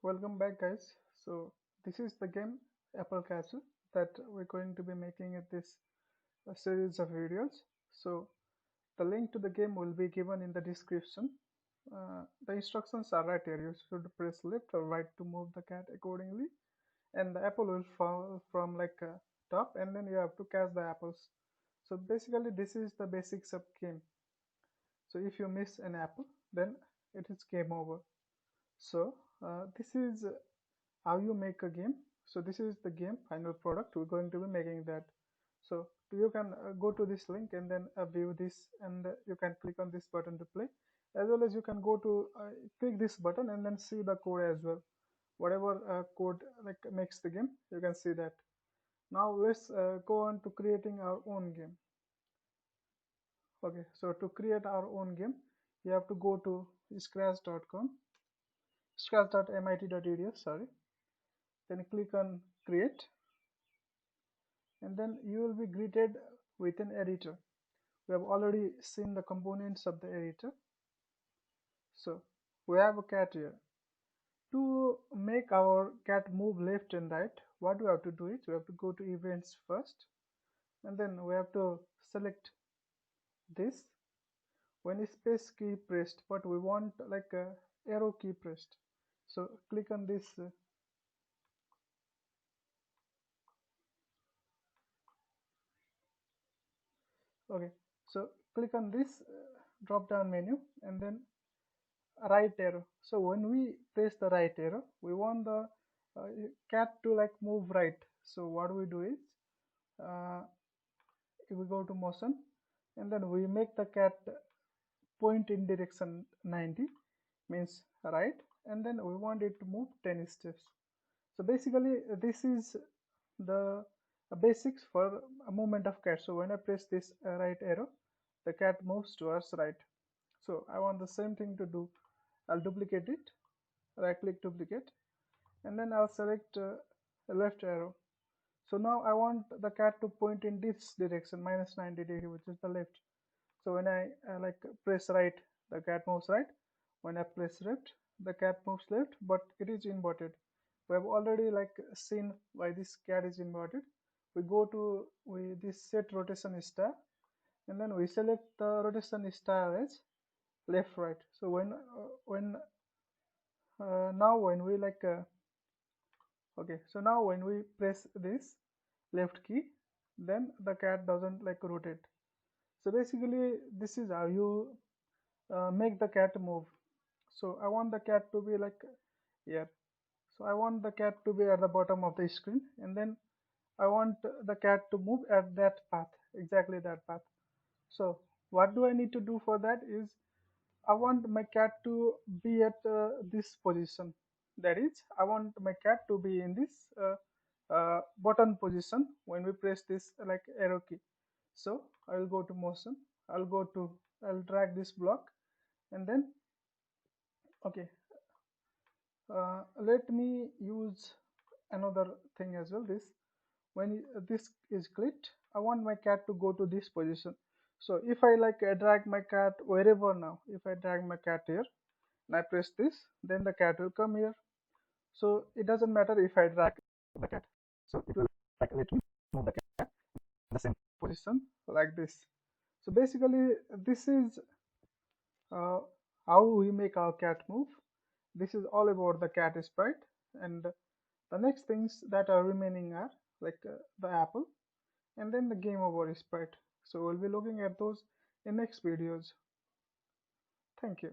Welcome back, guys. So this is the game Apple Castle that we're going to be making at this series of videos. So the link to the game will be given in the description. The instructions are right here. You should press left or right to move the cat accordingly, and the apple will fall from top, and then you have to catch the apples. So basically, this is the basics of game. So if you miss an apple, then it is game over. So this is how you make a game. So this is the game final product. We're going to be making that. So you can go to this link and then view this, and you can click on this button to play, as well as you can go to click this button and then see the code as well. Whatever code makes the game, you can see that. Now let's go on to creating our own game. Okay, so to create our own game, you have to go to scratch.com, scratch.mit.edu, sorry. Then click on create, and then you will be greeted with an editor. We have already seen the components of the editor. So we have a cat here. To make our cat move left and right, what we have to do is we have to go to events first, and then we have to select this when space key pressed, but we want like a arrow key pressed. So click on this. Okay, so click on this drop down menu and then right arrow. So when we press the right arrow, we want the cat to move right. So what we do is uh, we go to motion, and then we make the cat point in direction 90, means right, and then we want it to move 10 steps. So basically this is the basics for a movement of cat. So when I press this right arrow, the cat moves towards right. So I want the same thing to do. I'll duplicate it, right click duplicate, and then I'll select left arrow. So now I want the cat to point in this direction, minus 90 degree, which is the left. So when I press right, the cat moves right. When I press left, the cat moves left, but it is inverted. We have already seen why this cat is inverted. We go to this set rotation style, and then we select the rotation style as left right. So when now when we okay, so now when we press this left key, then the cat doesn't rotate. So basically this is how you make the cat move. So I want the cat to be here. So I want the cat to be at the bottom of the screen, and then I want the cat to move at that path, exactly that path. So what do I need to do for that is I want my cat to be at this position. That is, I want my cat to be in this button position when we press this arrow key. So I will go to motion. I'll drag this block, and then okay. Let me use another thing as well. This when this is clicked, I want my cat to go to this position. So if I drag my cat wherever now, if I drag my cat here and I press this, then the cat will come here. So it doesn't matter if I drag the cat. So it will let me move the cat in the same position like this. So basically this is uh, how we make our cat move. This is all about the cat sprite, and the next things that are remaining are the apple and then the game over sprite. So we'll be looking at those in next videos. Thank you.